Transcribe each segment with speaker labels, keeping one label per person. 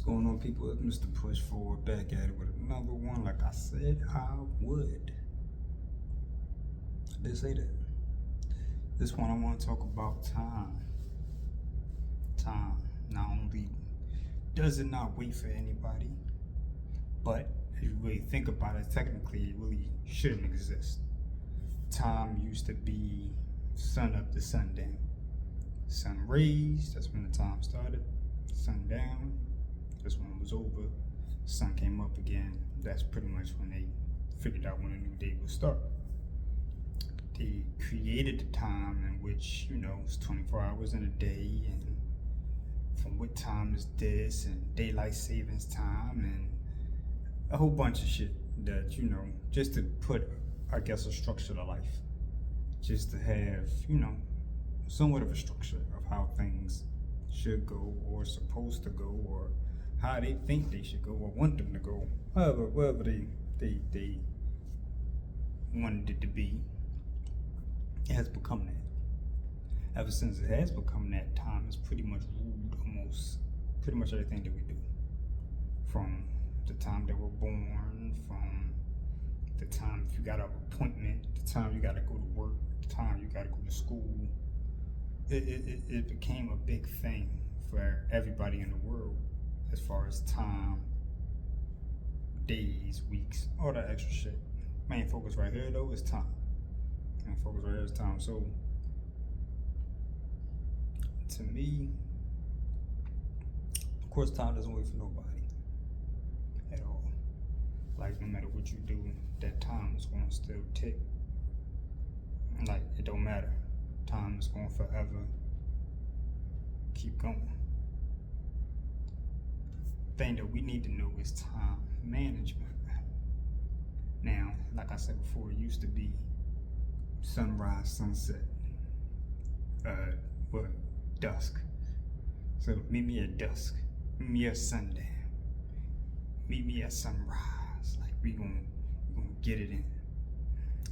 Speaker 1: going on, people? It's Mr. Push Forward back at it with another one. Like I said, I would. I did say that. This one I want to talk about time. Time not only does it not wait for anybody, but if you really think about it, technically it really shouldn't exist. Time used to be sun up to sundown. Sun raised, that's when the time started. Sun down, that's when it was over. Sun came up again, that's pretty much when they figured out when a new day would start. They created the time in which, it's 24 hours in a day, and from what time is this, and daylight savings time, and a whole bunch of shit that, just to put, I guess, a structure to life. Just to have, somewhat of a structure of how things should go or supposed to go or how they think they should go or want them to go. Whatever they wanted it to be, it has become that. Ever since it has become that, time has pretty much ruled pretty much everything that we do. From the time that we're born, from the time if you got an appointment, the time you got to go to work, the time you got to go to school. It became a big thing for everybody in the world as far as time, days, weeks, all that extra shit. Main focus right here though is time. Main focus right here is time. So to me, of course, time doesn't wait for nobody at all. Like no matter what you do, that time is going to still tick. Like it don't matter. Time is going forever. Keep going. Thing that we need to know is time management. Now, like I said before, it used to be sunrise, sunset, dusk. So meet me at dusk, meet me at sundown, meet me at sunrise. Like we gonna get it in.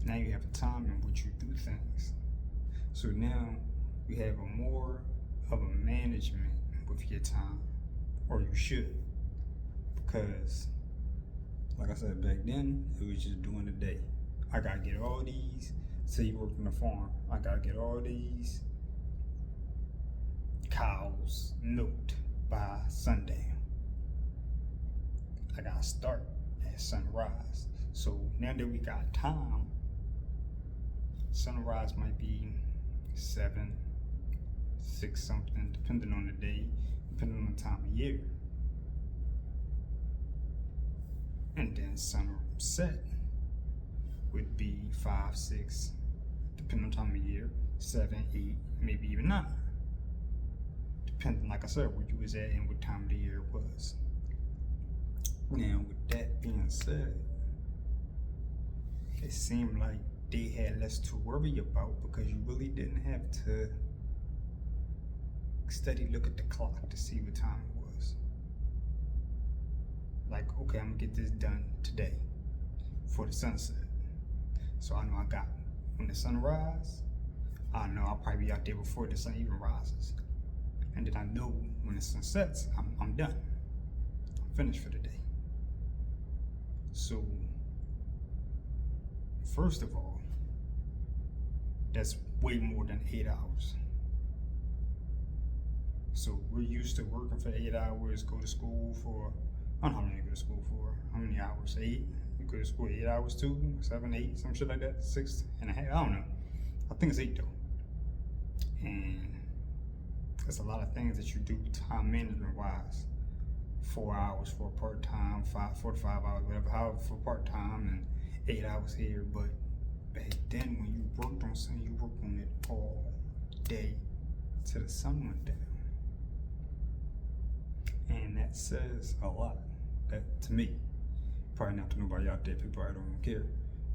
Speaker 1: Now you have a time in which you do things. So now you have more of a management with your time, or you should, because like I said back then, it was just doing the day. I gotta get all these. Say you work on the farm, I gotta get all these cows milked by sundown. I gotta start at sunrise. So now that we got time, sunrise might be 7, 6 something, depending on the day, depending on the time of year. And then sunset would be 5, 6, depending on time of year, 7, 8, maybe even 9. Depending, like I said, where you was at and what time of the year it was. Now, with that being said, it seemed like they had less to worry about because you really didn't have to steady look at the clock to see what time it was. Like, okay, I'm gonna get this done today for the sunset. So I know I got when the sun rises, I know I'll probably be out there before the sun even rises. And then I know when the sun sets, I'm done. I'm finished for the day. So, first of all, that's way more than 8 hours. So we're used to working for 8 hours, go to school for, I don't know how many you go to school for, how many hours, 8? You go to school 8 hours too, 7, 8, some shit like that, 6 and a half, I don't know. I think it's 8 though. And there's a lot of things that you do time management wise. 4 hours for part-time, 4 to 5 hours, whatever, however for part-time, and 8 hours here. But back then when you worked on something, you worked on it all day till the sun went down. And that says a lot, that to me. Probably not to nobody out there, people probably don't care,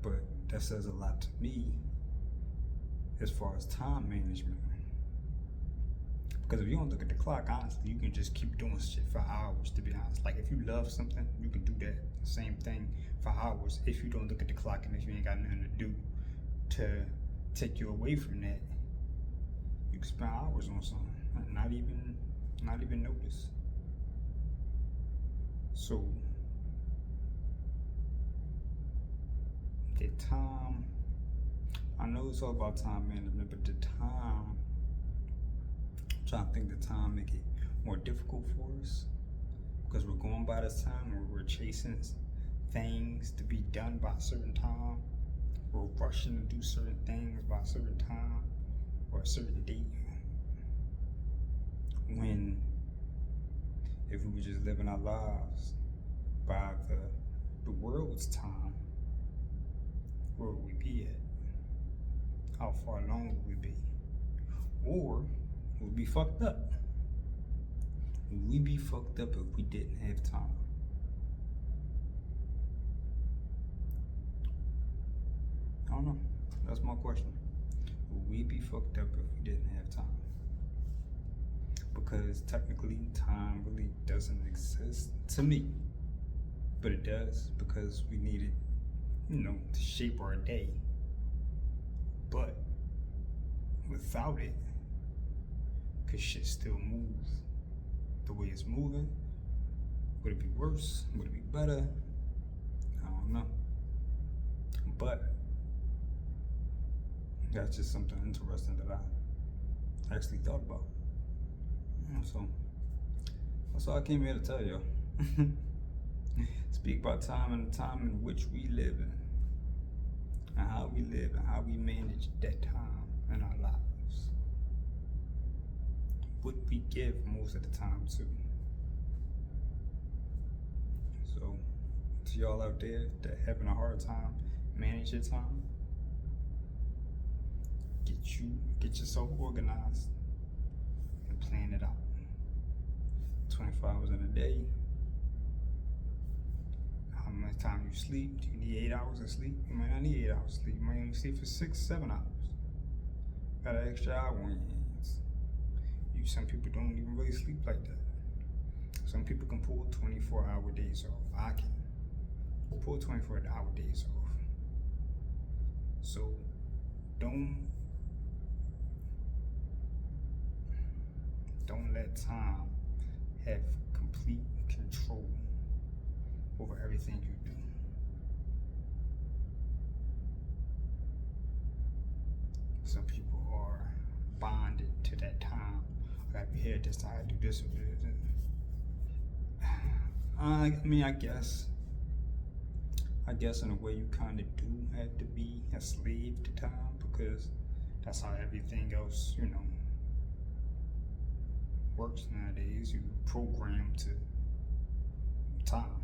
Speaker 1: but that says a lot to me as far as time management. Because if you don't look at the clock, honestly, you can just keep doing shit for hours, to be honest. Like if you love something, you can do that same thing for hours if you don't look at the clock and if you ain't got nothing to do to take you away from that. You can spend hours on something and not even notice. So the time, I know it's all about time management, but the time, I'm trying to think the time make it more difficult for us because we're going by this time where we're chasing things to be done by a certain time. We're rushing to do certain things by a certain time or a certain date. When if we were just living our lives by the world's time, where would we be at? How far along would we be? Or would we be fucked up? Would we be fucked up if we didn't have time? I don't know. That's my question. Would we be fucked up if we didn't have time? Because technically time really doesn't exist to me. But it does because we need it, to shape our day. But without it, could shit still move the way it's moving? Would it be worse? Would it be better? I don't know. But that's just something interesting that I actually thought about. So that's all I came here to tell you. Speak about time and the time in which we live in, and how we live and how we manage that time in our lives. What we give most of the time to. So to y'all out there that having a hard time manage your time, get yourself organized and plan it out. 24 hours in a day. How much time you sleep? Do you need 8 hours of sleep? You might not need 8 hours of sleep. You might only sleep for 6, 7 hours. Got an extra hour on your hands. Some people don't even really sleep like that. Some people can pull 24-hour days off. I can pull 24-hour days off. So don't let time have complete control over everything you do. Some people are bonded to that time. I gotta be here at this time, I do this or this. I guess in a way you kind of do have to be a slave to time because that's how everything else, works nowadays. You program to time.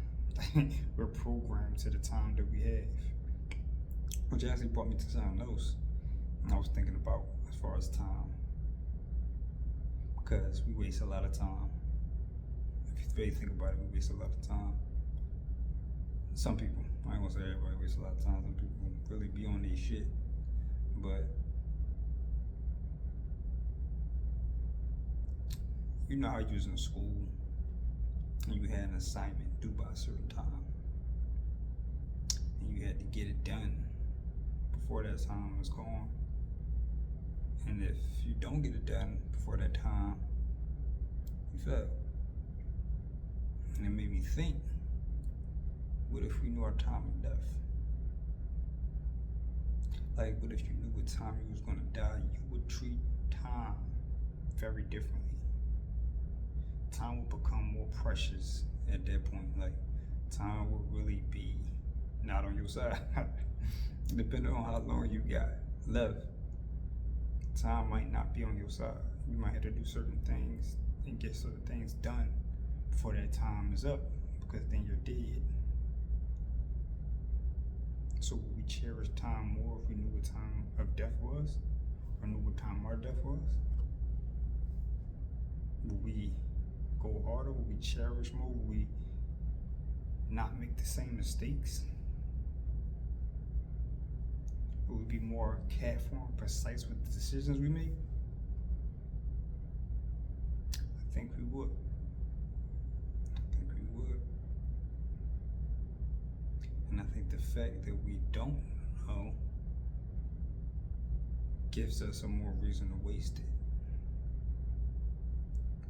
Speaker 1: We're programmed to the time that we have. Which actually brought me to something else I was thinking about as far as time. Because we waste a lot of time. If you really think about it, we waste a lot of time. Some people, I ain't gonna say everybody wastes a lot of time. Some people really be on their shit. But you know how you was in school and you had an assignment due by a certain time. And you had to get it done before that time was gone. And if you don't get it done before that time, you fail. And it made me think, what if we knew our time of death? Like, what if you knew what time you was gonna die? You would treat time very differently. Time will become more precious at that point. Like, time will really be not on your side. Depending on how long you got left, time might not be on your side. You might have to do certain things and get certain things done before that time is up, because then you're dead. So would we cherish time more if we knew what time of death was, or knew what time our death was? Would we go harder? Would we cherish more? Would we not make the same mistakes? Would we be more careful and precise with the decisions we make? I think we would. And I think the fact that we don't know gives us a more reason to waste it.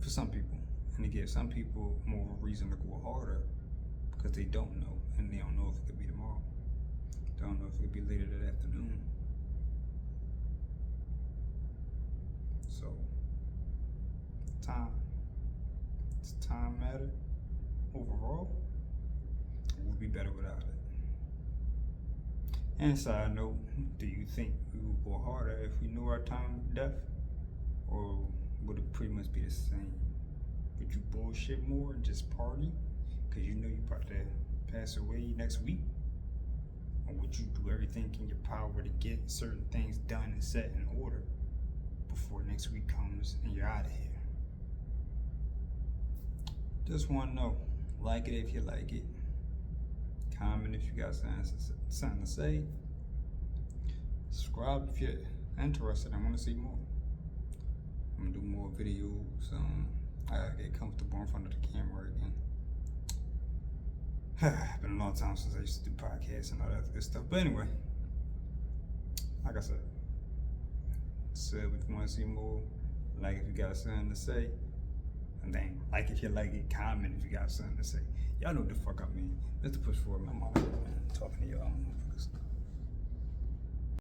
Speaker 1: For some people. And it gives some people more of a reason to go harder because they don't know, and they don't know if it could be tomorrow. They don't know if it could be later that afternoon. So, time. Does time matter overall? We'll be better without it. And side note, do you think we will go harder if we knew our time of death? Or would it pretty much be the same? Would you bullshit more and just party? Because you know you're about to pass away next week? Or would you do everything in your power to get certain things done and set in order before next week comes and you're out of here? Just want to know. Like it if you like it. Comment if you got something to say. Subscribe if you're interested and want to see more. I'm gonna do more videos. I gotta get comfortable in front of the camera again. Been a long time since I used to do podcasts and all that good stuff. But anyway, like I said, if you want to see more, like if you got something to say, and then like if you like it, comment if you got something to say. Y'all know what the fuck I mean. Mr. Push Forward, my mom, man, talking to y'all motherfuckers.